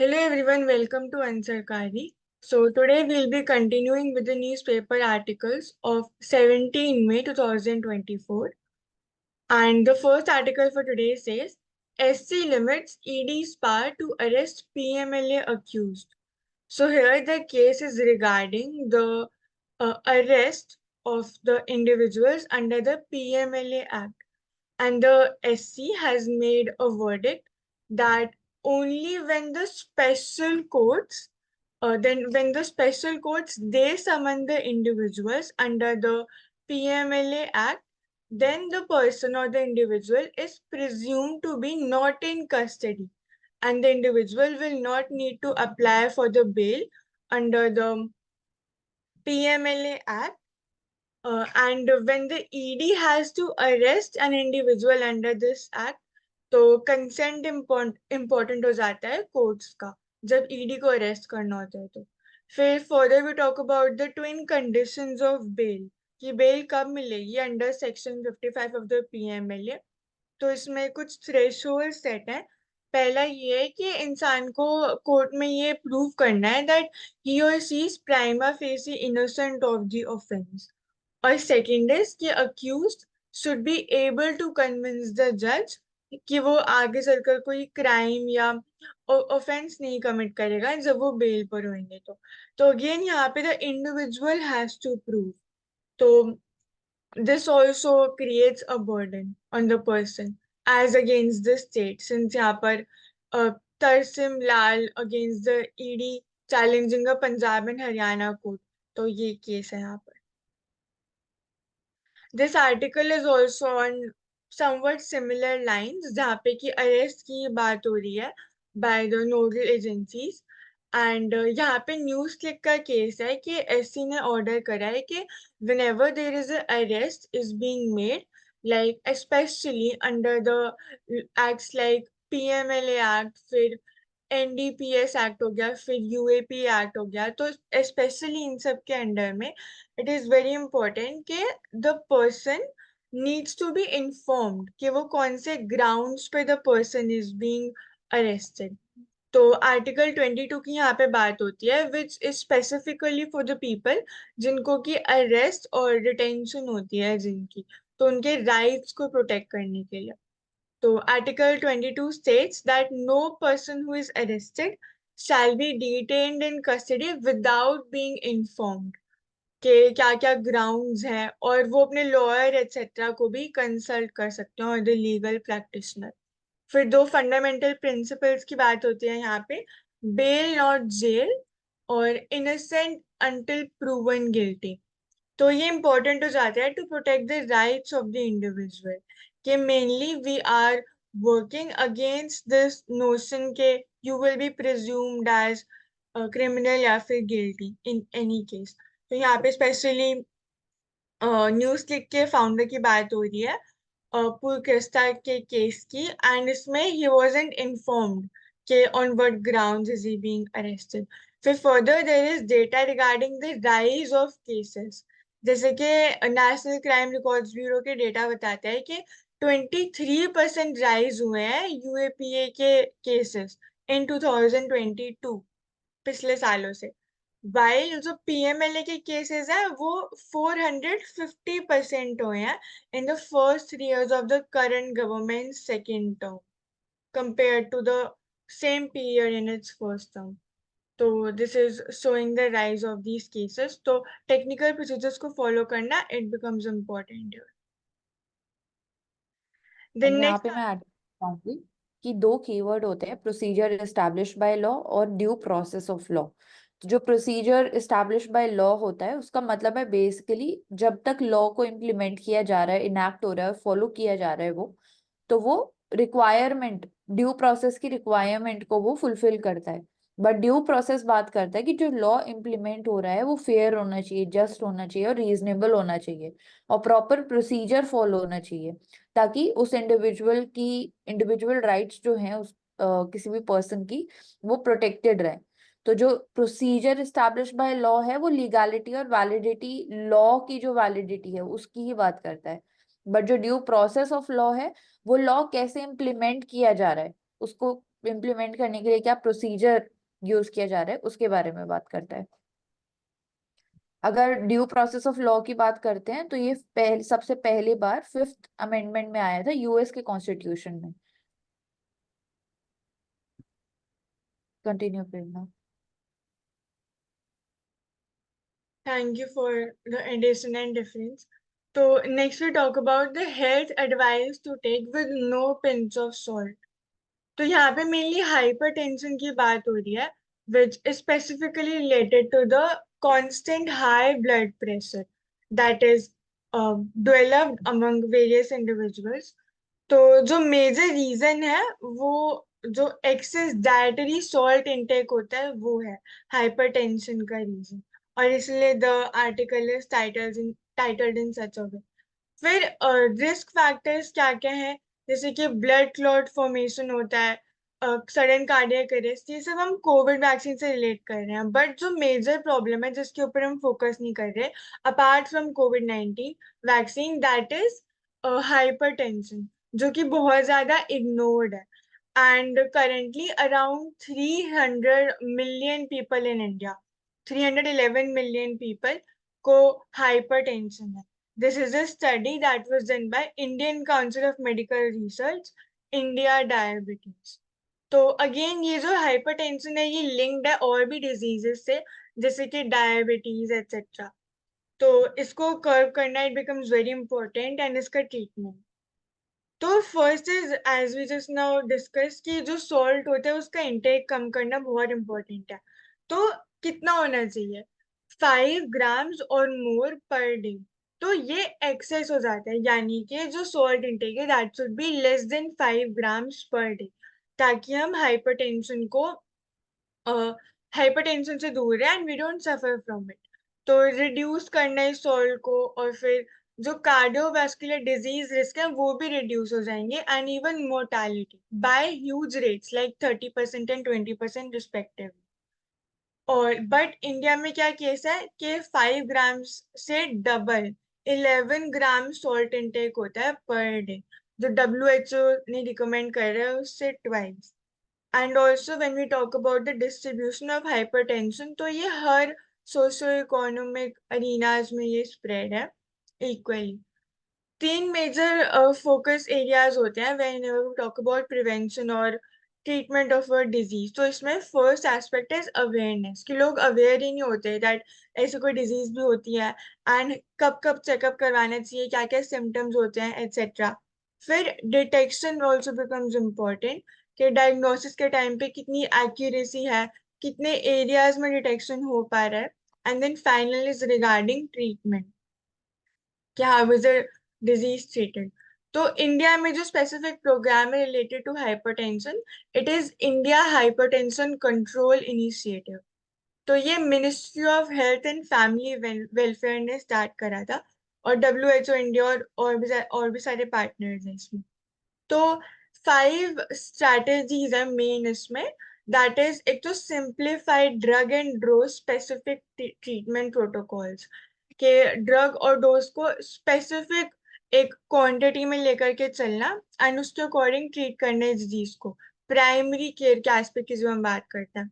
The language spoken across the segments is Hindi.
Hello everyone, welcome to Ansarkari. So today we'll be continuing with the newspaper articles of 17 May 2024. And the first article for today says SC limits ED's power to arrest PMLA accused. So here the case is regarding the arrest of the individuals under the PMLA Act. And the SC has made a verdict that only when the special courts, then when the special courts they summon the individuals under the PMLA Act, then the person or the individual is presumed to be not in custody, and the individual will not need to apply for the bail under the PMLA Act. And when the ED has to arrest an individual under this act, तो कंसेंट इम्पोर्टेंट हो जाता है कोर्ट्स का जब ईडी को अरेस्ट करना होता है। तो फिर further we talk about the twin conditions of bail कि बेल कब मिलेगी under section 55 of the PMLA. तो इसमें कुछ थ्रेशोल्ड सेट है। पहला ये है कि इंसान को कोर्ट में ये प्रूव करना है दैट ही और she is prima facie innocent of the offence, और सेकंड इज कि accused should be able to convince the जज कि वो आगे चलकर कोई क्राइम या ऑफेंस नहीं कमिट करेगा जब वो बेल पर होंगे। तो अगेन यहाँ पे the individual has to prove. तो this also creates a burden on the person as against the state, since यहाँ पर तरसिम लाल against the ED challenging a Punjab and Haryana court, तो ये केस है यहाँ पर। This article is also on somewhat similar lines जहाँ पे कि अरेस्ट की बात हो रही है by the nodal agencies, and यहाँ पे न्यूज क्लिक का केस है कि एससी ने ऑर्डर करा है कि whenever there is a arrest is being made, like especially under the acts like PMLA Act, फिर एनडीपीएस एक्ट हो गया, फिर यूएपी एक्ट हो गया, तो स्पेशली इन सब के अंडर में इट इज वेरी इंपॉर्टेंट कि the person needs to be informed कि वो कौन से ग्राउंड्स पे the person is being arrested. तो आर्टिकल 22 की यहाँ पे बात होती है which is specifically for the people जिनको की अरेस्ट और डिटेंशन होती है जिनकी, तो उनके राइट्स को प्रोटेक्ट करने के लिए। So Article 22 states that no person who is arrested shall be detained in custody without being informed कि क्या क्या ग्राउंड्स हैं, और वो अपने लॉयर एक्सेट्रा को भी कंसल्ट कर सकते हैं और द लीगल प्रैक्टिशनर। फिर दो फंडामेंटल प्रिंसिपल्स की बात होती है यहाँ पे, बेल नॉट जेल और इनोसेंट अंटिल प्रूवन गिल्टी। तो ये इंपॉर्टेंट हो जाता है to protect the rights of the individual कि mainly we are working against this notion के you will be presumed as criminal या फिर गिल्टी इन एनी केस। तो यहाँ पे स्पेशली न्यूज क्लिक के फाउंडर की बात हो रही है पुरकेस्टा के केस की, एंड इसमें ही वाजंट इन्फॉर्म्ड के on what grounds is he being arrested. फिर further there is data regarding the rise of cases, जैसे कि नेशनल क्राइम रिकॉर्ड्स ब्यूरो के डेटा बताता है कि 23% राइज हुए हैं यूएपीए के केसेस इन 2022 पिछले सालों से, वाइल जो पीएमएलए के केसेस हैं वो 450% हुए हैं in the first 3 years of the current government second term compared to the same period in its first term. तो this is showing the rise of these cases. तो टेक्निकल प्रोसीजर्स को फॉलो करना इट बिकम्स इम्पोर्टेंट। द अब यहाँ नेक्स्ट पे मैं ऐड करूंगी कि दो कीवर्ड होते हैं, प्रोसीजर एस्टैब्लिश्ड बाय लॉ और ड्यू प्रोसेस ऑफ लॉ। तो जो प्रोसीजर एस्टैब्लिश्ड बाय लॉ होता है उसका मतलब है बेसिकली जब तक लॉ को इम्प्लीमेंट किया जा रहा है, इनैक्ट हो रहा है, फॉलो किया जा रहा है वो रिक्वायरमेंट, ड्यू प्रोसेस की रिक्वायरमेंट को वो फुलफिल करता है। बट ड्यू प्रोसेस बात करता है कि जो लॉ इम्प्लीमेंट हो रहा है वो फेयर होना चाहिए, जस्ट होना चाहिए और रीजनेबल होना चाहिए और प्रॉपर प्रोसीजर फॉलो होना चाहिए, ताकि उस इंडिविजुअल राइट्स जो हैं उस किसी भी पर्सन की वो प्रोटेक्टेड रहे। तो जो प्रोसीजर एस्टैब्लिश बाय लॉ है वो लीगैलिटी और वैलिडिटी, लॉ की जो वैलिडिटी है उसकी ही बात करता है। बट जो ड्यू प्रोसेस ऑफ लॉ है वो लॉ कैसे इम्प्लीमेंट किया जा रहा है उसको इम्प्लीमेंट करने के लिए क्या प्रोसीजर यूज किया जा रहा है उसके बारे में बात करता है। अगर ड्यू प्रोसेस ऑफ लॉ की बात करते हैं तो ये सबसे पहली बार 5th अमेंडमेंट में आया था यूएस के कॉन्स्टिट्यूशन में। कंटिन्यू करना। Thank you for the addition and difference. So next we talk about the health advice to take with no pinch of salt. तो यहाँ पे मेनली हाइपरटेंशन की बात हो रही है which is specifically related to the constant high blood pressure that is developed among various individuals. तो जो मेजर रीजन है वो जो एक्सेस डाइटरी सॉल्ट इनटेक होता है वो है हाइपरटेंशन का रीजन। और इसलिए द आर्टिकल इज टाइटल्ड इन सच अ वे। फिर रिस्क फैक्टर्स क्या क्या है, जैसे कि ब्लड क्लॉट फॉर्मेशन होता है, सडन कार्डियक अरेस्ट, ये सब हम कोविड वैक्सीन से रिलेट कर रहे हैं। बट जो मेजर प्रॉब्लम है जिसके ऊपर हम फोकस नहीं कर रहे apart from covid vaccine, that is hypertension, जो कि बहुत ज्यादा इग्नोर्ड है। And currently around 300 million people in India, 311 million people को हाइपरटेंशन है। This is a study that was done by Indian Council of Medical Research, India Diabetes. तो अगेन ये जो हाइपरटेंशन है ये लिंक्ड है और भी डिजीजेस से, जैसे कि डायबिटीज एक्सेट्रा। तो इसको कर्व करना it becomes very important and इसका ट्रीटमेंट। तो first is as we just now discuss कि जो सॉल्ट होता है उसका इंटेक कम करना बहुत इंपॉर्टेंट है। तो कितना होना चाहिए? 5 ग्राम्स और मोर पर डे। तो ये एक्सेस हो जाता है, यानी कि जो सॉल्ट इंटेक है that should be less than 5 grams per day, ताकि हम हाइपरटेंशन को हाइपरटेंशन से दूर है and we don't suffer from it. तो रिड्यूस करना है सॉल्ट को, और फिर जो कार्डियोवास्कुलर डिजीज रिस्क है वो भी रिड्यूस हो जाएंगे and even mortality by huge rates like 30% and 20% respectively. और बट इंडिया में क्या केस है कि 5 ग्राम्स से डबल 11 ग्राम सॉल्ट इंटेक होता है पर डे, जो WHO ने रिकमेंड कर रहा है उससे twice. And also when we talk about the distribution of hypertension, तो ये हर सोशो इकोनॉमिक अरीनाज में ये स्प्रेड है इक्वली। 3 मेजर फोकस एरियाज होते हैं when we talk about prevention और ट्रीटमेंट ऑफ अ डिजीज। तो इसमें फर्स्ट एस्पेक्ट इज अवेयरनेस, कि लोग अवेयर ही नहीं होते दैट ऐसी कोई डिजीज भी होती है एंड कब कब चेकअप करवाना चाहिए, क्या क्या सिम्टम्स होते हैं एक्सेट्रा। फिर डिटेक्शन ऑल्सो बिकम्स इम्पोर्टेंट, कि डायग्नोसिस के टाइम पे कितनी एक्यूरेसी है, कितने एरियाज में डिटेक्शन हो पा रहा है। And then final is regarding treatment, कि how is the disease treated. तो इंडिया में जो स्पेसिफिक प्रोग्राम है related to hypertension, it is India hypertension control initiative. तो ये ministry of health and family welfare ने स्टार्ट करा था, और WHO इंडिया और भी सारे पार्टनर्स हैं इसमें। तो 5 स्ट्रैटेजीज है मेन इसमें, दैट इज एक तो simplified drug and dose specific treatment protocols, के ड्रग और डोज को स्पेसिफिक एक क्वांटिटी में लेकर के चलना एंड उसके अकॉर्डिंग ट्रीट करना है डिजीज को, प्राइमरी केयर के एस्पेक्ट की जो हम बात करते हैं।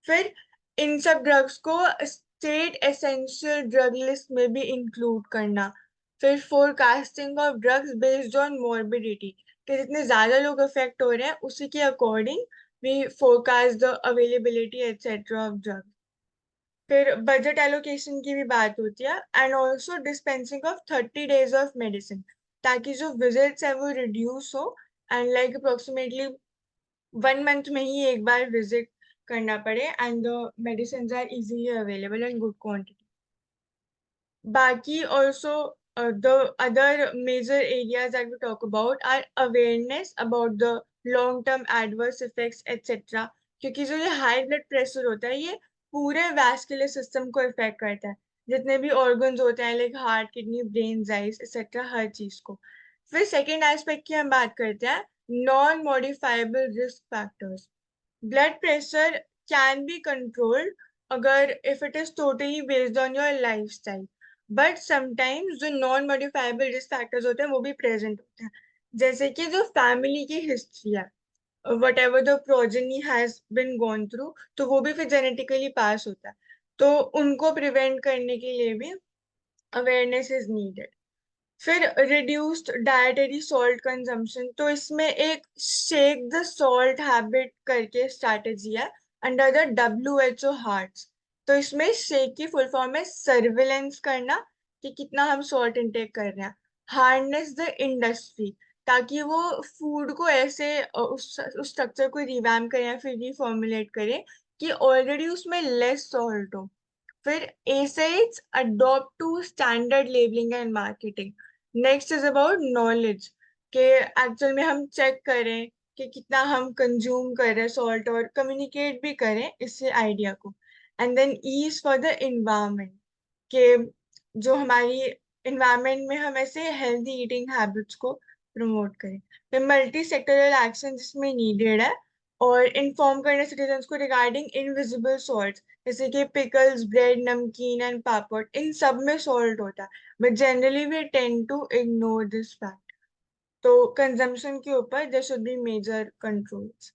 फिर इन सब ड्रग्स को स्टेट एसेंशियल ड्रग लिस्ट में भी इंक्लूड करना। फिर forecasting of drugs based on morbidity, कि जितने ज्यादा लोग अफेक्ट हो रहे हैं उसी के according we forecast the availability etcetera of drugs. फिर बजट एलोकेशन की भी बात होती है and also dispensing of 30 days of medicine, ताकि जो विजिट्स है वो रिड्यूस हो एंड लाइक अप्रोक्सीमेटली 1 मंथ में ही एक बार विजिट करना पड़े and the medicine are easily available in good quantity. Baki also, the other major areas that we talk about are awareness about the long-term adverse effects, etc. क्योंकि जो ये हाई ब्लड प्रेशर होता है ये पूरे वैस्कुलर सिस्टम को इफेक्ट करता है, जितने भी ऑर्गन्स होते हैं like heart, kidney, brain, eyes etcetera, हर चीज को। फिर सेकेंड एस्पेक्ट की हम बात करते हैं, non modifiable risk factors. Blood pressure can be controlled अगर if it is totally based on your lifestyle, but sometimes जो नॉन मॉडिफाइबल रिस्क फैक्टर्स होते हैं वो भी प्रेजेंट होते हैं, जैसे कि जो फैमिली की हिस्ट्री है, what ever the progeny has been gone through, तो वो भी फिर जेनेटिकली पास होता है। तो उनको प्रिवेंट करने के लिए भी अवेयरनेस इज नीडेड। फिर रिड्यूस्ड डायटरी सॉल्ट कंजम्पशन, तो इसमें एक शेक द सॉल्ट हैबिट करके स्ट्रैटेजी है अंडर द WHO हार्ट्स। तो इसमें शेक की फुल फॉर्म है सर्विलेंस करना कि कितना हम सॉल्ट इंटेक कर रहे हैं, हार्नेस द इंडस्ट्री ताकि वो फूड को ऐसे उस स्ट्रक्चर को रिवैम्प करें या फिर रिफॉर्मुलेट करें कि ऑलरेडी उसमें लेस सॉल्ट हो। फिर asides adopt to standard labelling and marketing. Next is about knowledge के एक्चुअल में हम चेक करें कि कितना हम कंज्यूम कर रहे हैं सॉल्ट और कम्युनिकेट भी करें इससे आइडिया को। And then is for the environment के जो हमारी इन्वायरमेंट में हम ऐसे हेल्दी ईटिंग हैबिट्स को प्रमोट करें। फिर मल्टी सेक्टरल एक्शन जिसमें नीडेड है और इन्फॉर्म करने सिटीजन्स को रिगार्डिंग इनविजिबल सॉल्ट, जैसे कि पिकल्स, ब्रेड, नमकीन एंड पापड़, इन सब में सॉल्ट होता है, but generally we tend to ignore this fact. तो कंजम्पशन के ऊपर there should be major controls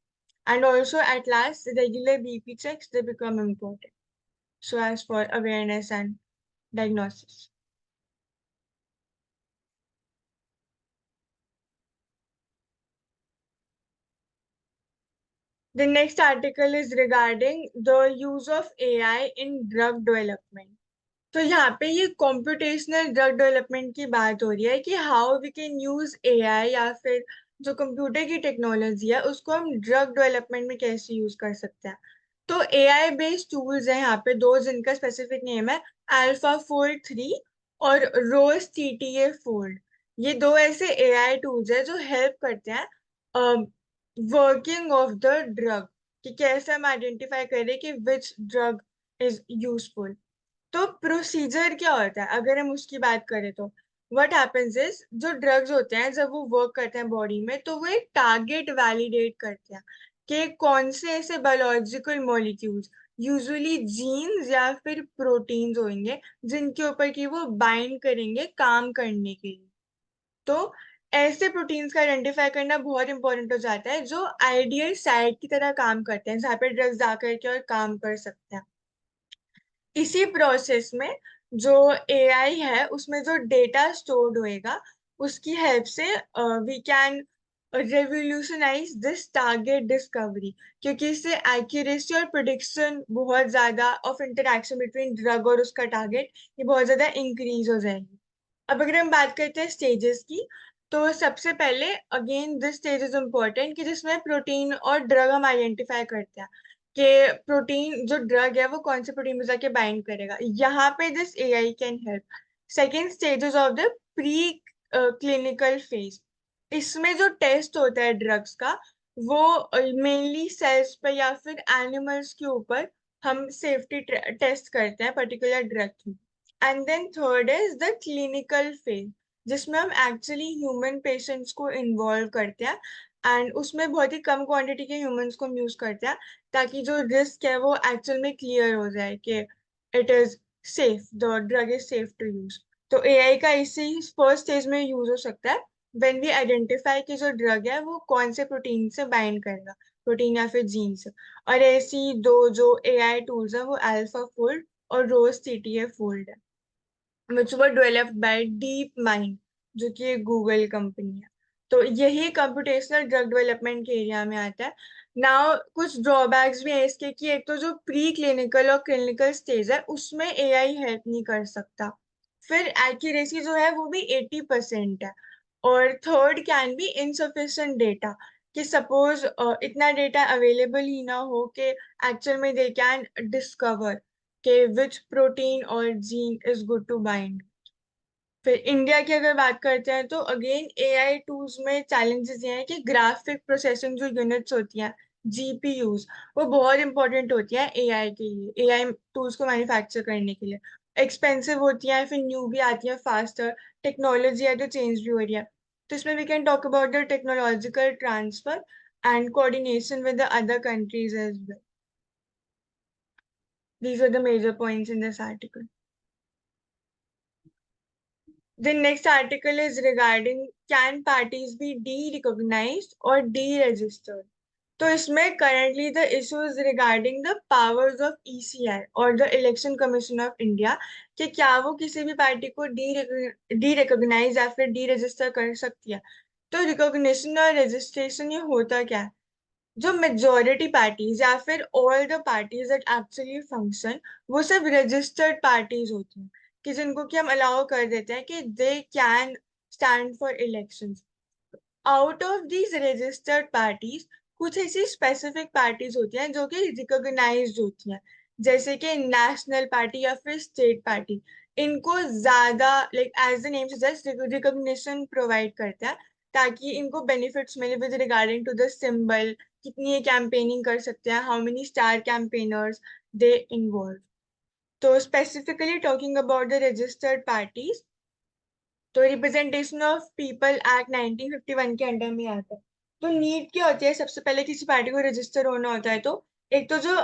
and also at last regular BP checks they become important so as for awareness and diagnosis. The next article is regarding the use of AI in drug development. तो यहाँ पे ये कॉम्प्यूटेशनल ड्रग डेवलपमेंट की बात हो रही है कि how we can use AI या फिर जो कंप्यूटर की टेक्नोलॉजी है उसको हम ड्रग डेवलपमेंट में कैसे यूज कर सकते हैं। तो AI बेस्ड टूल्स हैं यहाँ पे दो जिनका स्पेसिफिक नेम है AlphaFold 3 और ROSE-TTA-Fold। ये दो ऐसे AI टूल्स है जो हेल्प करते हैं वर्किंग ऑफ द ड्रग, कि कैसे हम आइडेंटिफाई करें कि विच ड्रग इज यूजफुल। तो प्रोसीजर क्या होता है अगर हम उसकी बात करें तो व्हाट हैपेंस इज जो ड्रग्स होते हैं जब वो वर्क करते हैं बॉडी में तो वो एक टारगेट वैलिडेट करते हैं कि कौन से ऐसे बायोलॉजिकल मॉलिक्यूल्स, यूजुअली जीन्स या फिर प्रोटीन्स होंगे जिनके ऊपर कि वो बाइंड करेंगे काम करने के लिए। तो ऐसे प्रोटीन्स का आइडेंटिफाई करना बहुत इंपॉर्टेंट हो जाता है जो आइडियल साइट की तरह काम करते हैं जहाँ पे ड्रग्स जाकर के और काम कर सकते हैं। इसी प्रोसेस में जो AI है उसमें जो डेटा स्टोर्ड होएगा उसकी हेल्प से we can revolutionise this target discovery, क्योंकि इससे एक्यूरेसी और प्रिडिक्शन बहुत ज्यादा ऑफ इंटरेक्शन बिटवीन ड्रग और उसका टारगेट ये बहुत ज्यादा इंक्रीज हो जाएगी। अब अगर हम बात करते हैं स्टेजेस की, तो सबसे पहले again this stage is important कि जिसमें प्रोटीन और ड्रग हम आइडेंटिफाई करते हैं कि प्रोटीन जो ड्रग है वो कौन से प्रोटीन में जाके बाइंड करेगा। यहाँ पे this AI can help. Second stages of the pre clinical phase, इसमें जो टेस्ट होता है ड्रग्स का वो मेनली सेल्स पे या फिर एनिमल्स के ऊपर हम सेफ्टी टेस्ट करते हैं पर्टिकुलर ड्रग की। And then third is the clinical phase जिसमें हम एक्चुअली ह्यूमन पेशेंट्स को इन्वॉल्व करते हैं एंड उसमें बहुत ही कम क्वांटिटी के ह्यूमंस को यूज करते हैं ताकि जो रिस्क है वो एक्चुअल में क्लियर हो जाए कि it is safe, the drug is safe to use. तो AI का इसी फर्स्ट स्टेज में यूज हो सकता है व्हेन वी आइडेंटिफाई कि जो ड्रग है वो कौन से प्रोटीन से बाइंड करेगा, प्रोटीन या फिर जीन से। और ऐसी दो जो AI टूल्स है वो AlphaFold और ROSE-TTA-Fold है which were developed by DeepMind, जो कि एक गूगल कंपनी है। तो यही कंप्यूटेशनल ड्रग डेवलपमेंट के एरिया में आता है। नाउ कुछ ड्रॉबैक्स भी है इसके कि एक तो जो प्री क्लिनिकल और क्लिनिकल स्टेज है उसमें AI हेल्प नहीं कर सकता। फिर एक्यूरेसी जो है वो भी 80% है। और third can be insufficient data, कि सपोज इतना डेटा अवेलेबल ही ना हो कि एक्चुअल में दे कैन डिस्कवर कि विच प्रोटीन और gene is good to bind. फिर इंडिया की अगर बात करते हैं तो अगेन AI टूल्स में चैलेंजेस ये हैं कि ग्राफिक प्रोसेसिंग जो यूनिट्स होती हैं, GPUs, वो बहुत इंपॉर्टेंट होती हैं AI के लिए, AI टूल्स को मैन्युफैक्चर करने के लिए। एक्सपेंसिव होती हैं फिर न्यू भी आती है फास्टर, टेक्नोलॉजी है तो चेंज भी हो रही है। तो इसमें we can talk about the technological transfer and coordination with the other countries as well. These are the major points in this article. The next article is regarding can parties be de-recognized or deregistered? तो इसमें currently the issues regarding the powers of ECI और the election commission of India, कि क्या वो किसी भी पार्टी को डी रिकॉग्नाइज या फिर डी रजिस्टर कर सकती है। तो रिकॉग्निशन और रजिस्ट्रेशन ये होता क्या है? जो मेजोरिटी पार्टीज या फिर all the parties that actually function, वो सब रजिस्टर्ड पार्टीज होती हैं, कि जिनको कि हम अलाउ कर देते हैं कि they can stand for elections. Out of these registered parties कुछ ऐसी स्पेसिफिक पार्टीज होती हैं जो कि रिकॉग्नाइज्ड होती हैं, जैसे कि नेशनल पार्टी या फिर स्टेट पार्टी। इनको ज्यादा like as the name suggest recognition provide करता है, ताकि इनको बेनिफिट्स मिले with regarding to the symbol, कितनी ये कैंपेनिंग कर सकते हैं, how many star campaigners they involve. तो specifically talking about the registered parties, तो रिप्रेजेंटेशन ऑफ पीपल एक्ट 1951 के अंडर में आता है। तो नीड क्या होती है? सबसे पहले किसी पार्टी को रजिस्टर होना होता है तो एक तो जो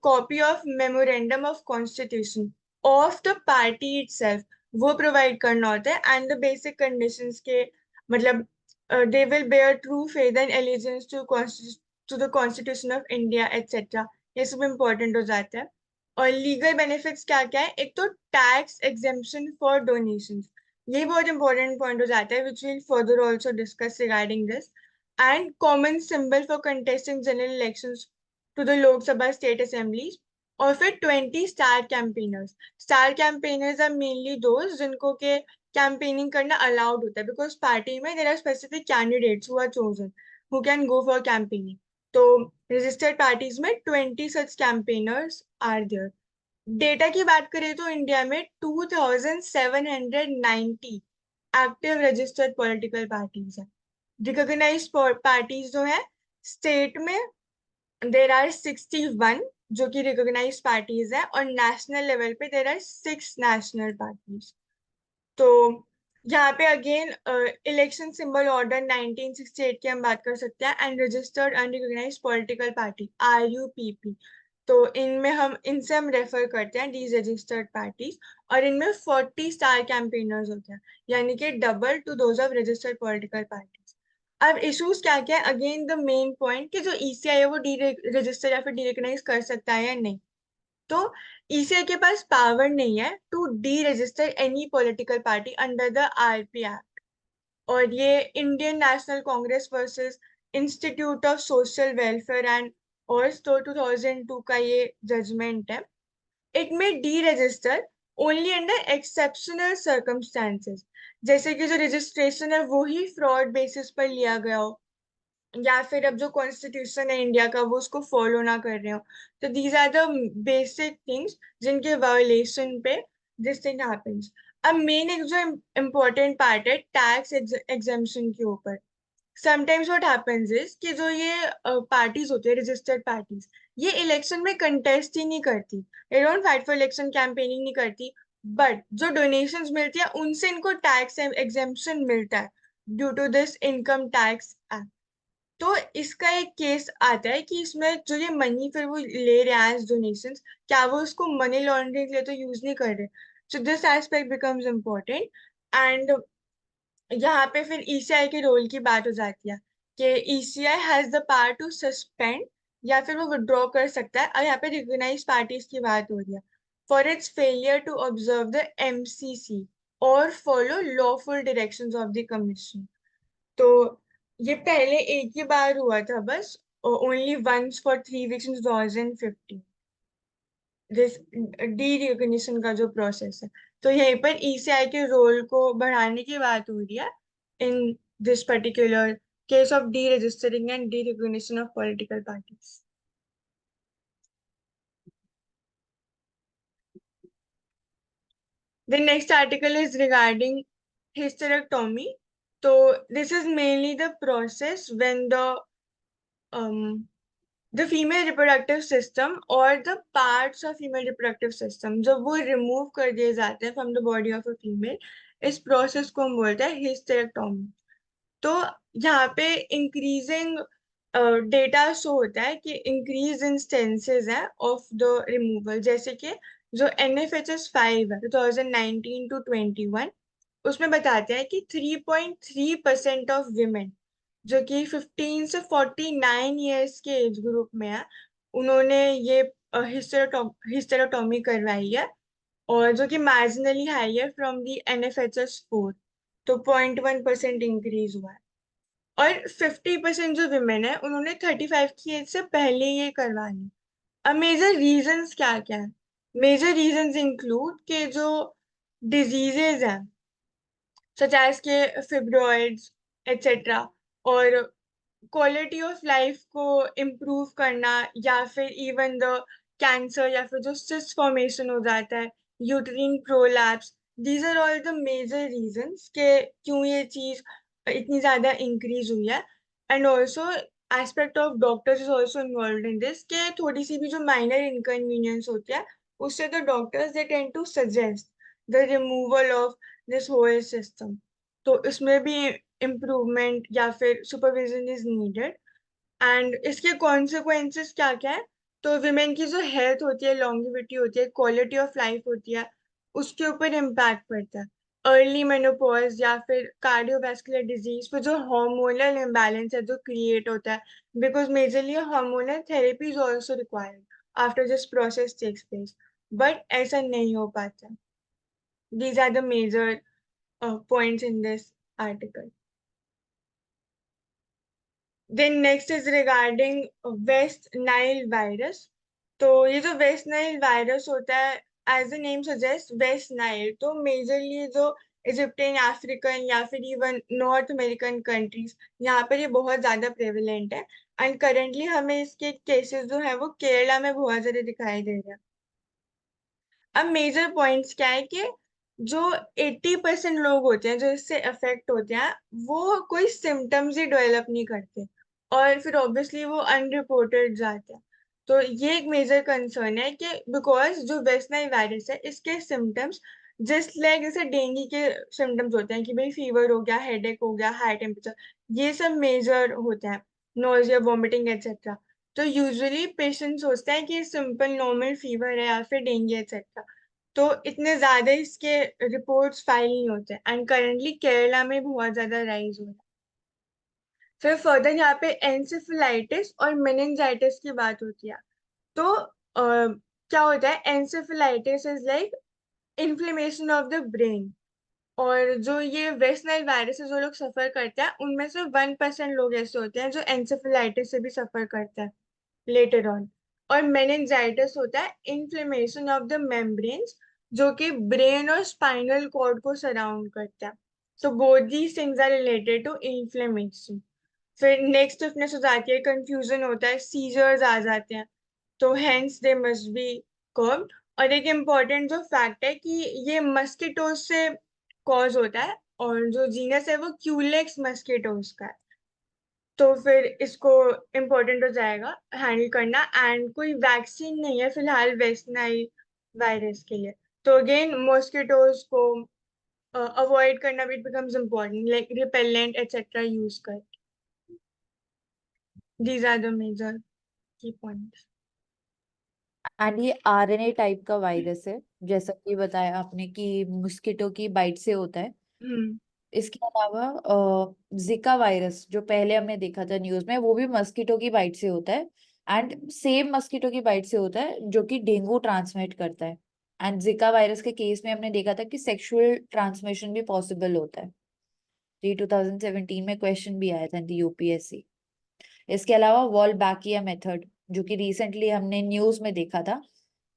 copy of memorandum of constitution of the party itself, वो प्रोवाइड करना होता है, एंड द बेसिक कंडीशंस के मतलब they will bear true faith and allegiance to the constitution of India etcetera. ये सब इंपॉर्टेंट हो जाता है। और लीगल बेनिफिट्स क्या क्या है? एक तो टैक्स एग्जेम्पशन फॉर डोनेशंस, ये बहुत इंपॉर्टेंट पॉइंट हो जाता है which will further also discuss regarding this. And common symbol for contesting general elections to the Lok Sabha state assemblies. और फिर 20 star campaigners. Star campaigners are mainly those जिनको के कैंपेनिंग करना अलाउड होता है, बिकॉज पार्टी में there are specific candidates who are chosen who can go for campaigning. तो रजिस्टर्ड पार्टीज में 20 such campaigners are there. Data की बात करें तो इंडिया में 2790 एक्टिव रजिस्टर्ड पॉलिटिकल पार्टीज है। रिकॉग्नाइज्ड पार्टीज जो है स्टेट में, देर आर 61 जो कि रिकॉग्नाइज्ड पार्टीज है, और नेशनल लेवल पे देर आर 6 नेशनल पार्टीज। तो यहाँ पे अगेन इलेक्शन सिंबल ऑर्डर 1968 की हम बात कर सकते हैं, and registered unrecognised political party RUPP। तो इनमें हम इनसे हम रेफर करते हैं डीज रजिस्टर्ड पार्टीज। और इनमें 40 स्टार कैंपेनर्स होते हैं, यानी कि double two those of registered political parties. अब इश्यूज क्या क्या है? अगेन द मेन पॉइंट कि जो ईसीआई है वो डी रजिस्टर या फिर डी रिकॉग्नाइज कर सकता है या नहीं। तो ईसीआई के पास पावर नहीं है to deregister any political party under the RP act. और ये Indian National Congress versus Institute of Social Welfare and और तो 2002 का ये जजमेंट है। इट में deregister only under exceptional circumstances, जैसे कि जो रजिस्ट्रेशन है वो ही फ्रॉड बेसिस पर लिया गया हो, या फिर अब जो कॉन्स्टिट्यूशन है इंडिया का वो उसको फॉलो ना कर रहे हो। तो these are the basic things जिनके वायोलेशन पे दिस थिंग हैपेंस। अब मेन एक जो इम्पोर्टेंट पार्ट है टैक्स एग्जेम्पशन के ऊपर। समटाइम्स व्हाट हैपेंस इज कि जो ये पार्टीज होती है रजिस्टर्ड पार्टीज, ये इलेक्शन में कंटेस्ट ही नहीं करती, ये don't fight for election campaigning नहीं करती, बट जो डोनेशंस मिलती है उनसे इनको टैक्स एग्जेम्पशन मिलता है due to this income tax act. तो इसका एक केस आता है कि इसमें जो ये मनी फिर वो ले रहे हैं एज डोनेशंस, क्या वो उसको मनी लॉन्ड्रिंग के लिए तो यूज नहीं कर रहे। So this aspect becomes important. And यहाँ पे फिर ईसीआई के रोल की बात हो जाती है कि ECI has the power to suspend या फिर वो विड्रॉ कर सकता है। और यहाँ पे रिकॉग्नाइज पार्टीज की बात हो रही है for its failure to observe the MCC और follow lawful directions of the commission. तो ये पहले एक ही बार हुआ था बस, only once for 3 weeks in 2015, this derecognition का जो प्रोसेस है। तो यहीं पर ईसीआई के रोल को बढ़ाने की बात हो रही है in this particular case of D registering and D recognition of political parties. The next article is regarding hysterectomy. So this is mainly the process when um, the female reproductive system or the parts of female reproductive system जब वो remove कर दिए जाते हैं from the body of a female, इस process को हम बोलते हैं hysterectomy। तो यहाँ पे इंक्रीजिंग डेटा शो होता है कि इंक्रीज इंस्टेंसेस है ऑफ द रिमूवल, जैसे कि जो NFHS 5 है 2019 to 21, उसमें बताते हैं कि 3.3% ऑफ विमेन जो कि 15 से 49 ईयर्स के एज ग्रुप में है, उन्होंने ये हिस्टेरोटॉमी करवाई है, और जो कि मार्जिनली हाई है फ्रॉम दी NFHS 4, तो 0.1% इंक्रीज हुआ है। और 50% जो विमेन है उन्होंने 35 की एज से पहले ये करवा ली। अब मेजर रीजंस क्या क्या है? मेजर रीजंस इंक्लूड के जो डिजीजेज हैं, सच एज के फिब्रॉइड्स एटसेट्रा, और क्वालिटी ऑफ लाइफ को इम्प्रूव करना, या फिर इवन द कैंसर, या फिर जो सिस्ट फॉर्मेशन हो जाता है, uterine prolapse, these are all the major reasons के क्यों ये चीज इतनी ज्यादा इंक्रीज हुई है। And also aspect of doctors is also involve in this, के थोड़ी सी भी जो माइनर इनकन्वीनियंस होती है, उससे तो doctors they tend to suggest the removal of this whole system. तो इसमें भी इम्प्रूवमेंट या फिर सुपरविजन इज नीडेड। एंड इसके कॉन्सिक्वेंसेस क्या क्या है? तो विमेन की जो हेल्थ होती है, लॉन्गिविटी होती है, क्वालिटी ऑफ लाइफ होती है, उसके ऊपर इम्पैक्ट पड़ता है। अर्ली मेनोपॉज या फिर कार्डियोवैस्कुलर डिजीज पे जो हार्मोनल इम्बैलेंस है जो क्रिएट होता है, because majorly hormonal therapy is also required after this process takes place, but ऐसा नहीं हो पाता। These are the major points in this article. Then next is regarding West Nile virus. तो ये जो वेस्ट नाइल वायरस होता है, as the name suggest West Nile, तो मेजरली जो इजिप्टियन, अफ्रीकन या फिर इवन नॉर्थ अमेरिकन कंट्रीज, यहाँ पर ये बहुत ज्यादा प्रेवलेंट है। एंड करेंटली हमें इसके केसेस जो है वो केरला में बहुत ज्यादा दिखाई दे रहे हैं। अब मेजर पॉइंट्स क्या है कि जो 80% लोग होते हैं जो इससे अफेक्ट होते हैं, वो कोई सिम्टम्स ही डेवलप नहीं करते, और फिर ऑब्वियसली वो अनरिपोर्टेड जाते हैं। तो ये एक मेजर कंसर्न है कि बिकॉज जो वेस्ट नाइल वायरस है, इसके सिम्टम्स जस्ट लाइक जैसे डेंगू के सिम्टम्स होते हैं कि भाई फीवर हो गया, हेडेक हो गया, हाई टेम्परेचर, ये सब मेजर होता है, नोजिया, वॉमिटिंग एक्सेट्रा। तो यूजुअली पेशेंट सोचते हैं कि सिंपल नॉर्मल फीवर है या फिर डेंगू एक्सेट्रा, तो इतने ज्यादा इसके रिपोर्ट्स फाइल नहीं होते। एंड करेंटली केरला में बहुत ज्यादा राइज हो रहा है। फिर फर्दर यहाँ पे एंसेफेलाइटिस और मेनिंजाइटिस की बात होती है। तो क्या होता है? Encephalitis is like inflammation of the brain, और जो ये वेस्ट नाइल वायरस से जो लोग सफर करते हैं, उनमें से 1% लोग ऐसे होते हैं जो एंसेफेलाइटिस से भी सफर करते हैं लेटर ऑन। और मेनिंजाइटिस होता है इन्फ्लेमेशन ऑफ द मेम्ब्रेन्स, जो कि ब्रेन और स्पाइनल कॉर्ड को सराउंड करता है। So both these things are related to inflammation. फिर नेक्स्ट स्टिफनेस हो जाती है, कंफ्यूजन होता है, सीजर्स आ जाते हैं, तो hence they must be curved. और एक इम्पॉर्टेंट जो फैक्ट है कि ये मस्किटोज से कॉज होता है, और जो जीनस है वो क्यूलेक्स मस्किटोज का है। तो फिर इसको इम्पोर्टेंट हो जाएगा हैंडल करना। एंड कोई वैक्सीन नहीं है फिलहाल वेस्ट नाइल वायरस के लिए, तो अगेन मॉस्किटोज को अवॉइड करना भी becomes important, like repellent etcetera use कर। दीज आर द मेजर की पॉइंट्स। एंड ये आरएनए टाइप का वायरस है, जैसा कि बताया आपने कि मस्किटो की बाइट से होता है। हम्म। इसके अलावा जिका वायरस जो पहले हमने देखा था न्यूज में, वो भी मस्किटो की बाइट से होता है। एंड सेम मस्किटो की बाइट से होता है जो कि डेंगू ट्रांसमिट करता है। एंड जिका वायरस के केस में हमने देखा था कि सेक्सुअल ट्रांसमिशन भी पॉसिबल होता है। ये 2017 में क्वेश्चन भी आया था यूपीएससी। इसके अलावा वॉलबैकिया मेथड, जो कि रिसेंटली हमने न्यूज में देखा था,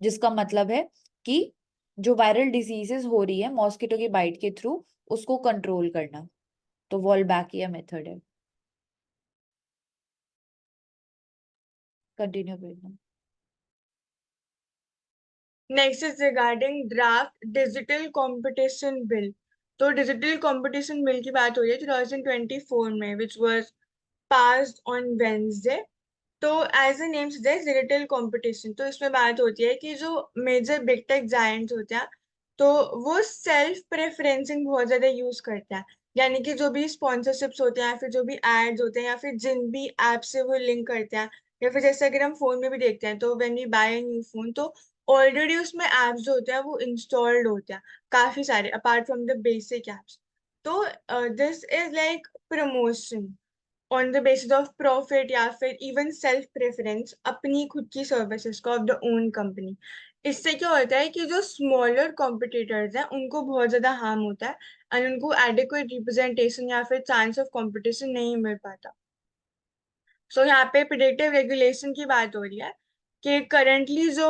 जिसका मतलब है कि जो वायरल डिजीजेस हो रही है मॉस्किटो की बाइट के थ्रू, उसको कंट्रोल करना, तो वॉलबैकिया मेथड है। कंटिन्यू करना। Next is regarding draft digital competition bill. तो डिजिटल कंपटीशन बिल की बात हो रही है 2024 में, which was passed on Wednesday. तो as a name suggest digital competition, तो इसमें बात होती है कि जो मेजर बिग टेक जायंट्स होते हैं, तो वो सेल्फ प्रेफरेंसिंग बहुत ज्यादा यूज करते हैं। यानी कि जो भी स्पॉन्सरशिप्स होते हैं, या फिर जो भी एड्स होते हैं, या फिर जिन भी ऐप से वो लिंक करते हैं, या फिर जैसे अगर हम फोन में भी देखते हैं, तो when we buy new phone, तो ऑलरेडी उसमें एप्स जो होते हैं वो इंस्टॉल्ड होते हैं, काफी सारे apart from the basic apps. तो this is like promotion, on the basis of profit या फिर इवन सेल्फ प्रेफरेंस अपनी खुद की सर्विसेज को ऑफ द ओन कंपनी। इससे क्या होता है कि जो स्मॉलर कॉम्पिटिटर्स हैं उनको बहुत ज्यादा हार्म होता है एंड उनको एडिक्वेट रिप्रेजेंटेशन या फिर चांस ऑफ कंपटीशन नहीं मिल पाता। सो यहाँ पे प्रिडेक्टिव रेगुलेशन की बात हो रही है कि करंटली जो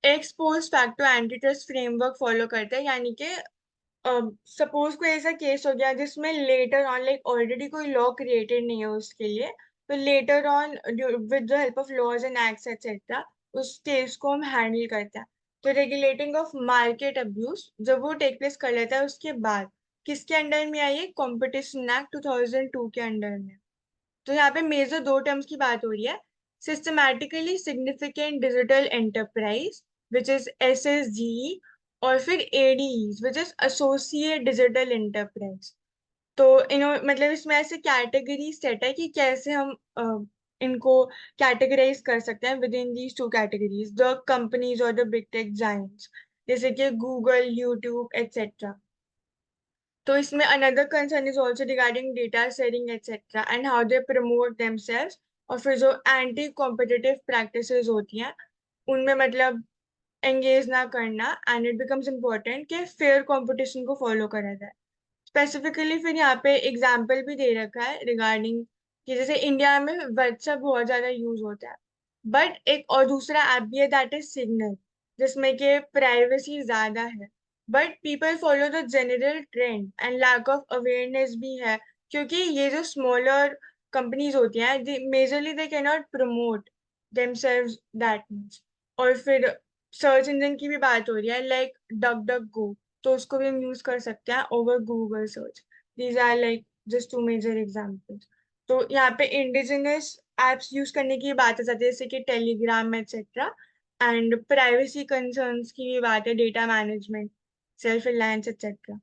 x post facto antitrust framework follow करता है, यानी कि सपोज कोई ऐसा केस हो गया जिसमें लेटर ऑन लाइक ऑलरेडी कोई लॉ क्रिएटेड नहीं है उसके लिए, तो later on with the help of laws and acts etcetera उस केस को हम हैंडल करते हैं। तो रेगुलेटिंग ऑफ मार्केट अब्यूज जब वो टेक प्लेस कर लेता है उसके बाद किसके अंडर में आई है? कॉम्पिटिशन एक्ट 2002 के अंडर में। तो यहाँ पे मेजर दो टर्म्स की बात हो रही है, systematically significant digital enterprise which is SSGE, और फिर ADEs which is associate digital enterprise. तो इन्हों मतलब इसमें ऐसे कैटेगरी सेट है कि कैसे हम इनको कैटेगराइज कर सकते हैं with in these two categories, the companies और द बिग टेक जायंट्स जैसे कि गूगल, यूट्यूब एक्सेट्रा। तो इसमें another concern is also regarding data sharing etc and how they promote themselves। और फिर जो एंटी कॉम्पिटिटिव प्रैक्टिसेस होती हैं उनमें मतलब एंगेज ना करना, एंड इट बिकम्स इम्पोर्टेंट कि फेयर कंपटीशन को फॉलो करा जाए। स्पेसिफिकली फिर यहाँ पे एग्जाम्पल भी दे रखा है रिगार्डिंग कि जैसे इंडिया में व्हाट्सएप बहुत ज्यादा यूज होता है, बट एक और दूसरा ऐप भी है दैट इज सिग्नल जिसमें कि प्राइवेसी ज्यादा है, but people follow the general trend and lack of awareness भी है, क्योंकि ये जो स्मॉलर कंपनीज होती हैं majorly they can not promote themselves that much. और फिर सर्च इंजन की भी बात हो रही है लाइक डक डक गो, तो उसको भी हम यूज कर सकते हैं over Google search. These are like just two major examples. तो यहाँ पे इंडिजिनस एप्स यूज करने की बात आ जाती है जैसे कि Telegram etcetera, and privacy concerns की भी बात है, data management, self reliance etcetera.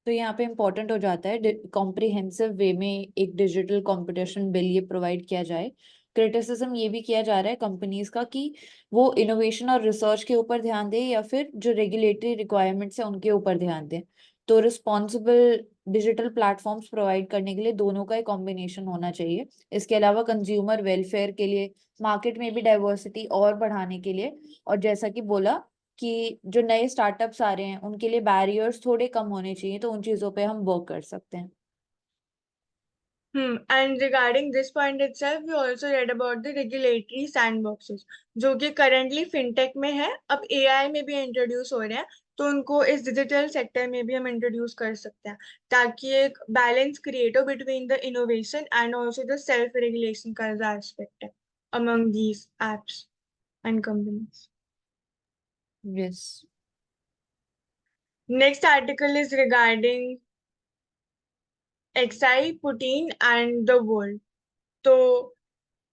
तो यहाँ पे इम्पोर्टेंट हो जाता है कॉम्प्रिहेंसिव वे में एक डिजिटल कंपटीशन बिल ये प्रोवाइड किया जाए। क्रिटिसिज्म ये भी किया जा रहा है कंपनीज का कि वो इनोवेशन और रिसर्च के ऊपर ध्यान दें या फिर जो रेगुलेटरी रिक्वायरमेंट्स है उनके ऊपर ध्यान दें। तो रिस्पॉन्सिबल डिजिटल प्लेटफॉर्म्स प्रोवाइड करने के लिए दोनों का एक कॉम्बिनेशन होना चाहिए। इसके अलावा कंज्यूमर वेलफेयर के लिए, मार्केट में भी डाइवर्सिटी और बढ़ाने के लिए, और जैसा कि बोला कि जो नए स्टार्टअप्स आ रहे हैं उनके लिए बैरियर्स थोड़े कम होने चाहिए, तो उन चीजों पे हम वर्क कर सकते हैं। And regarding this point itself, we also read about the regulatory sandboxes जो कि currently fintech में है, अब AI में भी इंट्रोड्यूस हो रहे हैं, तो उनको इस डिजिटल सेक्टर में भी हम इंट्रोड्यूस कर सकते हैं ताकि एक बैलेंस क्रिएट हो between the innovation and also the self regulation का जो एस्पेक्ट है among these apps and companies। Yes. Next article is regarding XI, Putin and the world। तो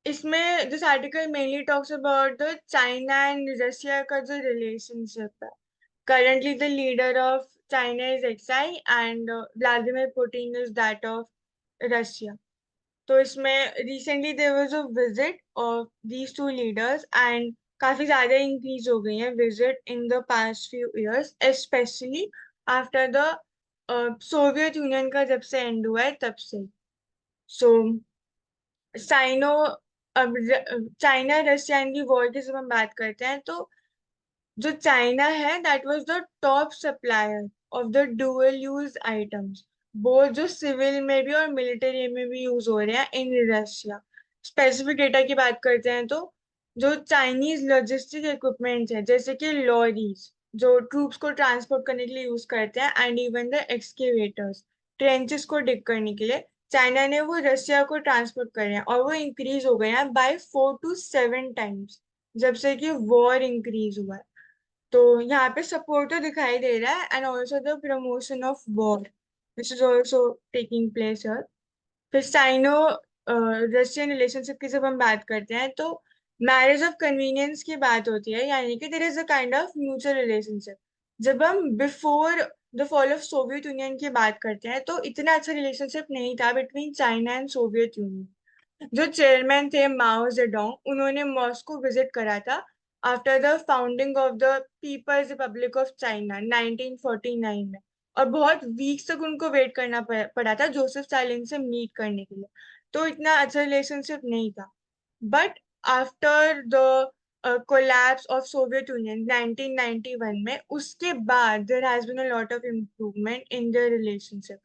इसमें this article mainly talks about the China and Russia का जो रिलेशनशिप है। Currently the leader of China is Xi and Vladimir Putin is that of Russia. तो इसमें recently there was a visit of these two leaders and काफी ज्यादा इंक्रीज हो गई है visit in the past few years, specially after the Soviet Union का जब से एंड हुआ है तब से। सो साइनो अब चाइना रशिया की वॉर की जब हम बात करते हैं तो जो चाइना है that was the top supplier of the dual use items, वो जो सिविल में भी और मिलिट्री में भी यूज हो रहे हैं इन रशिया। स्पेसिफिक डेटा की बात करते हैं तो जो चाइनीज लॉजिस्टिक इक्विपमेंट्स है जैसे कि लॉरीज जो ट्रूप्स को ट्रांसपोर्ट करने के लिए यूज करते हैं and even the excavators trenches को डिग करने के लिए, चाइना ने वो रशिया को ट्रांसपोर्ट करे हैं और वो इंक्रीज हो गए हैं बाय 4 to 7 times जब से कि वॉर इंक्रीज हुआ है। तो यहाँ पे सपोर्ट तो दिखाई दे रहा है and also the promotion of war which is also taking place here. फिर साइनो रशियन रिलेशनशिप की जब हम बात करते हैं तो मैरिज ऑफ कन्वीनियंस की बात होती है, यानी कि there is a kind of mutual relationship. जब हम before the fall of Soviet Union की बात करते हैं तो इतना अच्छा रिलेशनशिप नहीं था between China and Soviet Union. जो चेयरमैन थे माओ जेडोंग, उन्होंने मॉस्को विजिट करा था after the founding of the People's Republic of China 1949 में। और बहुत वीक्स तक उनको वेट करना पड़ा था जोसेफ स्टालिन से मीट करने के लिए। तो इतना अच्छा रिलेशनशिप नहीं था। But after the collapse of Soviet Union 1991 में, उसके बाद there has been a lot of improvement in the relationship,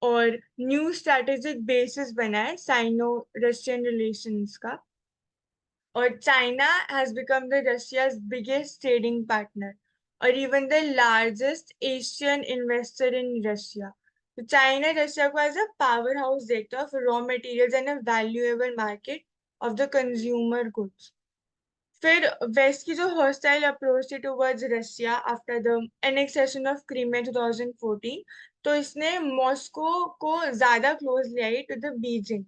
और न्यू स्ट्रेटेजिक बेसिस बना है साइनो रशियन रिलेशंस का। और China has become the Russia's biggest trading partner, or even the largest Asian investor in Russia. तो चाइना रशिया को एज अ पावर हाउस देखता है of raw materials and a valuable market of the consumer goods. फिर वेस्ट की जो हॉस्टाइल अप्रोच थी towards Russia after the annexation of Crimea 2014, तो इसने मॉस्को को ज्यादा क्लोज लिया है to the Beijing.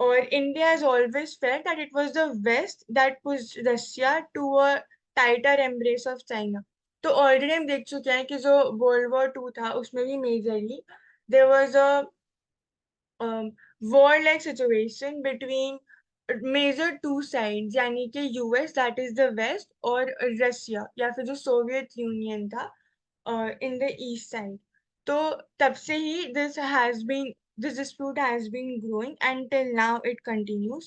Or India has always felt that it was the West that pushed Russia to a tighter embrace of China. तो ऑलरेडी हम देख चुके हैं कि जो वर्ल्ड वॉर 2 था उसमें भी majorly there was a war like situation between major two sides, यानी कि US that is the West और रशिया या फिर जो सोवियत यूनियन था इन द ईस्ट साइड। तो तब से ही this dispute has been growing and till now it continues।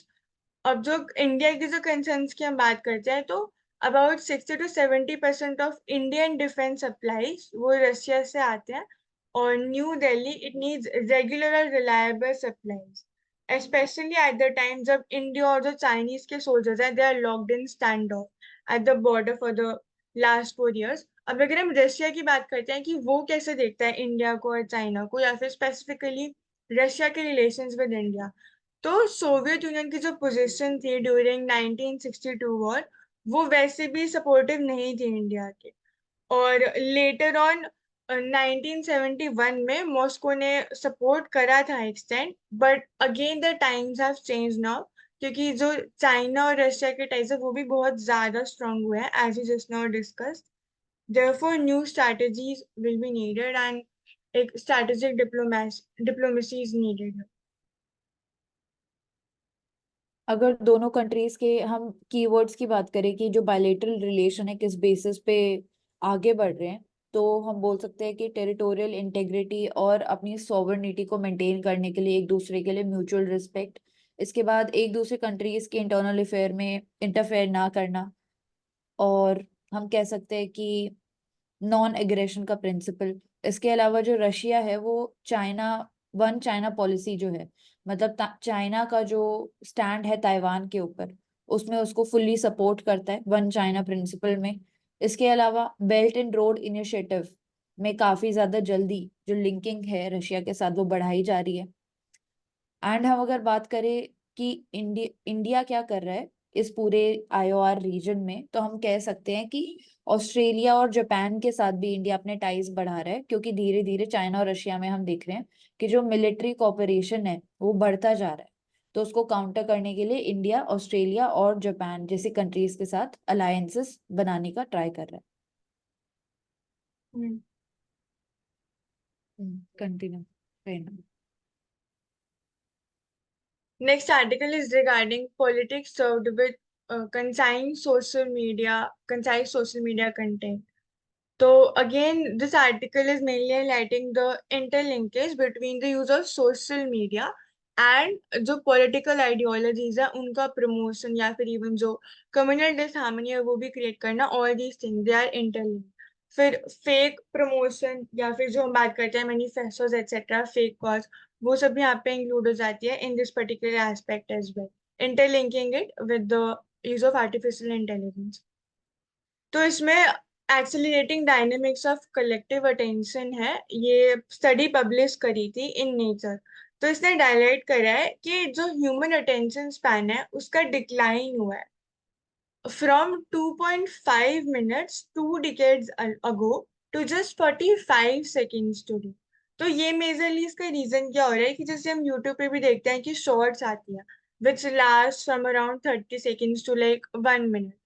अब जो इंडिया की जो कंसर्न्स की हम बात करते हैं, तो about 60 to 70% of Indian defence supplies वो रशिया से आते हैं। और new Delhi it needs regular और reliable supplies, specially at the time जब इंडिया और जो चाइनीज के सोल्जर्स हैं they are locked in stand off at the border for the last 4 years। अब अगर हम रशिया की बात करते हैं कि वो कैसे देखता है इंडिया को और चाइना को, या फिर स्पेसिफिकली रशिया के रिलेशंस विद इंडिया, तो सोवियत यूनियन की जो पोजीशन थी ड्यूरिंग 1962 वॉर, वो वैसे भी सपोर्टिव नहीं थी इंडिया के। और लेटर ऑन 1971 में मॉस्को ने सपोर्ट करा था extend, but again the times have change now, क्योंकि जो चाइना और रशिया के टाइज है वो भी बहुत ज्यादा स्ट्रांग हुए हैं as you just now discussed. Therefore new strategies will be needed and एक स्ट्रैटेजिक डिप्लोमेसी इज नीडेड। अगर दोनों कंट्रीज के हम कीवर्ड्स की बात करें कि जो बायलेटरल रिलेशन है किस बेसिस पे आगे बढ़ रहे हैं, तो हम बोल सकते हैं कि टेरिटोरियल इंटेग्रिटी और अपनी सॉवरेनिटी को मेंटेन करने के लिए एक दूसरे के लिए म्यूचुअल रिस्पेक्ट, इसके बाद एक दूसरे कंट्रीज के इंटरनल अफेयर में इंटरफेयर ना करना, और हम कह सकते हैं कि नॉन एग्रेशन का प्रिंसिपल। इसके अलावा जो रशिया है वो चाइना वन चाइना पॉलिसी जो है, मतलब चाइना का जो स्टैंड है ताइवान के ऊपर, उसमें उसको फुल्ली सपोर्ट करता है वन चाइना प्रिंसिपल में। इसके अलावा बेल्ट एंड रोड इनिशिएटिव में काफी ज्यादा जल्दी जो लिंकिंग है रशिया के साथ वो बढ़ाई जा रही है। एंड हम अगर बात करें कि इंडिया क्या कर रहा है इस पूरे आईओआर रीजन में, तो हम कह सकते हैं कि ऑस्ट्रेलिया और जापान के साथ भी इंडिया अपने टाइज बढ़ा रहा है, क्योंकि धीरे धीरे चाइना और रशिया में हम देख रहे हैं कि जो मिलिट्री कॉपरेशन है वो बढ़ता जा रहा है। तो उसको काउंटर करने के लिए इंडिया ऑस्ट्रेलिया और जापान जैसी कंट्रीज के साथ अलायंसेस बनाने का ट्राई कर रहा हम्म। है। Continue. Next article is regarding politics served with concise social media content. So again, this article is mainly highlighting the interlinkage between the use of social media and जो political ideologies है उनका promotion, या फिर even जो communal disharmony है वो भी create करना, all these things they are interlinked। फिर fake promotion या फिर जो हम बात करते हैं manifestos etc fake cause, वो सब यहाँ पे इंक्लूड हो जाती है in this particular aspect as well, interlinking it with the use of artificial intelligence। तो इसमें accelerating dynamics of collective attention है, ये स्टडी पब्लिश करी थी इन नेचर। तो इसने डायलाइट करा है कि जो ह्यूमन अटेंशन स्पैन है उसका डिक्लाइन हुआ है from 2.5 minutes 2 decades ago to just 45 seconds today। तो ये मेजरली इसका रीजन क्या हो रहा है कि जैसे हम यूट्यूब पे भी देखते हैं कि शॉर्ट्स आती है which last from around 30 seconds to like 1 minute।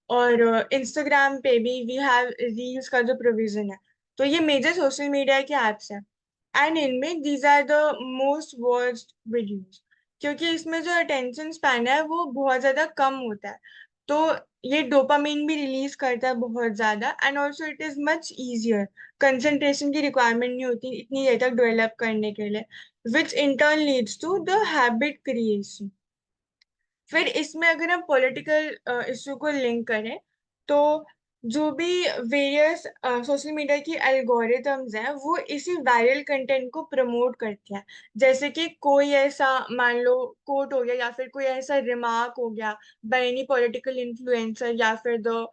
और इंस्टाग्राम पे भी वी हैव रील्स का जो प्रोविजन है। तो ये मेजर सोशल मीडिया के एप्स हैं एंड इनमें these are the most watched videos, क्योंकि इसमें जो अटेंशन स्पैन है वो बहुत ज्यादा कम होता है। तो ये डोपामिन भी रिलीज करता है बहुत ज्यादा, and also it is much easier. Concentration की रिक्वायरमेंट नहीं होती इतनी देर तक डेवलप करने के लिए, which in turn leads to the habit creation. फिर इसमें अगर हम पॉलिटिकल इशू को लिंक करें, तो जो भी वेरियस सोशल मीडिया की एल्गोरिथम्स हैं वो इसी वायरल कंटेंट को प्रमोट करते हैं। जैसे कि कोई ऐसा, मान लो, कोट हो गया या फिर कोई ऐसा रिमार्क हो गया बाय एनी पॉलिटिकल इन्फ्लुएंसर या फिर द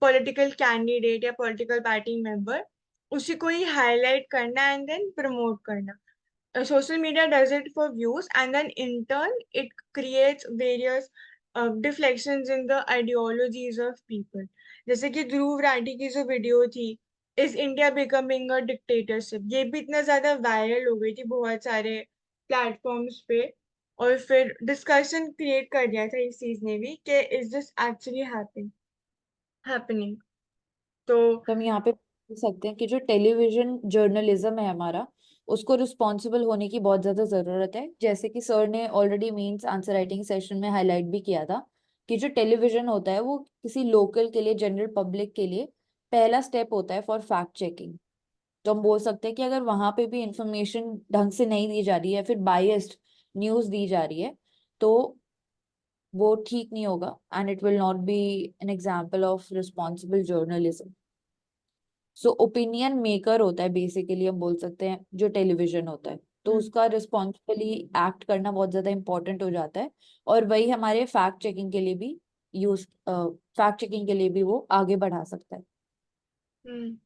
पॉलिटिकल कैंडिडेट या पॉलिटिकल पार्टी मेंबर, उसी को ही हाईलाइट करना एंड देन प्रमोट करना। Social media does it for views, and then in turn it creates various deflections in the ideologies of people। जैसे कि ध्रुव राठी की जो वीडियो थी, is India becoming a dictatorship, ये भी इतना ज्यादा वायरल हो गई थी बहुत सारे प्लेटफॉर्म्स पे, और फिर डिस्कशन क्रिएट कर दिया था इस चीज ने भी कि इज दिस एक्चुअली हैपनिंग। तो तो हम यहाँ पे बोल सकते हैं कि जो टेलीविजन जर्नलिज्म है हमारा, उसको रिस्पॉन्सिबल होने की बहुत ज्यादा जरूरत है। जैसे कि सर ने already means answer writing session में हाईलाइट भी किया था कि जो टेलीविजन होता है वो किसी लोकल के लिए, जनरल पब्लिक के लिए पहला स्टेप होता है फॉर फैक्ट चेकिंग। तो हम बोल सकते हैं कि अगर वहां पे भी इंफॉर्मेशन ढंग से नहीं दी जा रही है, फिर बायस्ड न्यूज दी जा रही है, तो वो ठीक नहीं होगा, and it will not be an example of responsible journalism. So opinion maker होता है बेसिकली, हम बोल सकते हैं जो टेलीविजन होता है, तो हम्म उसका रिस्पॉन्सिबली एक्ट करना बहुत ज्यादा इंपॉर्टेंट हो जाता है। और वही हमारे फैक्ट चेकिंग के लिए भी यूज फैक्ट चेकिंग के लिए भी वो आगे बढ़ा सकता है। हम्म।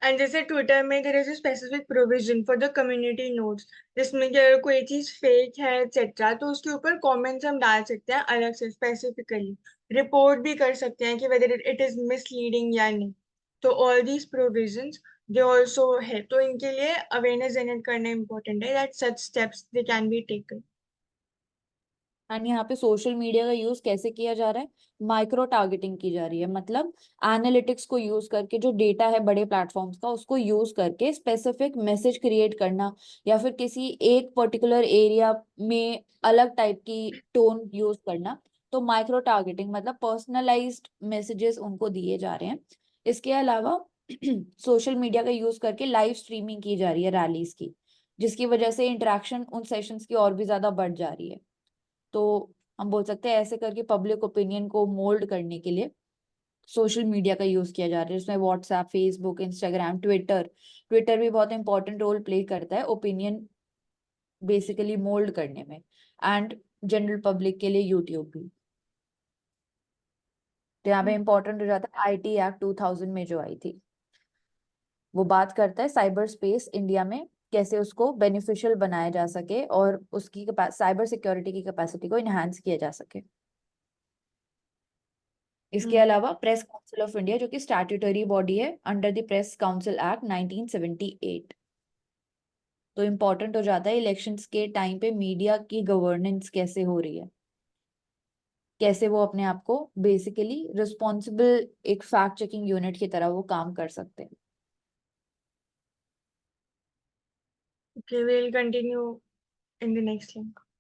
एंड जैसे ट्विटर में there is a specific provision for the community notes, जिसमें कि अगर कोई चीज फेक है एक्सेट्रा तो उसके ऊपर कमेंट्स हम डाल सकते हैं अलग से स्पेसिफिकली, रिपोर्ट भी कर सकते हैं कि वेदर इट इज मिसलीडिंग या नहीं। तो all these provisions they also है, तो इनके लिए अवेयरनेस जनरेट करना इम्पोर्टेंट है that such steps they can be taken. And यहाँ पे सोशल मीडिया का यूज कैसे किया जा रहा है? माइक्रो टारगेटिंग की जा रही है, मतलब एनालिटिक्स को यूज करके, जो डेटा है बड़े प्लेटफॉर्म्स का उसको यूज करके स्पेसिफिक मैसेज क्रिएट करना, या फिर किसी एक पर्टिकुलर एरिया में अलग टाइप की टोन यूज करना। तो माइक्रो टारगेटिंग मतलब पर्सनलाइज्ड मैसेजेस उनको दिए जा रहे हैं। इसके अलावा सोशल मीडिया का यूज करके लाइव स्ट्रीमिंग की जा रही है रैलीज की, जिसकी वजह से इंटरेक्शन उन सेशंस की और भी ज्यादा बढ़ जा रही है। तो हम बोल सकते हैं ऐसे करके पब्लिक ओपिनियन को मोल्ड करने के लिए सोशल मीडिया का यूज किया जा रहा है, जिसमें WhatsApp, Facebook, Instagram, Twitter. Twitter भी बहुत इंपॉर्टेंट रोल प्ले करता है ओपिनियन बेसिकली मोल्ड करने में, एंड जनरल पब्लिक के लिए यूट्यूब भी। तो यहाँ पे इंपॉर्टेंट हो जाता है आईटी एक्ट 2000 में जो आई थी, वो बात करता है साइबर स्पेस इंडिया में कैसे उसको बेनिफिशियल बनाया जा सके और उसकी साइबर सिक्योरिटी की कैपेसिटी को इनहांस किया जा सके। इसके हम्म अलावा प्रेस काउंसिल ऑफ इंडिया, जो कि स्टैट्यूटरी बॉडी है under the press council act 1978। तो इम्पोर्टेंट हो जाता है इलेक्शंस के टाइम पे मीडिया की गवर्नेंस कैसे हो रही है, कैसे वो अपने आप को बेसिकली रिस्पॉन्सिबल एक फैक्ट चेकिंग यूनिट की तरह वो काम कर सकते हैं। Okay, we'll continue in the next link.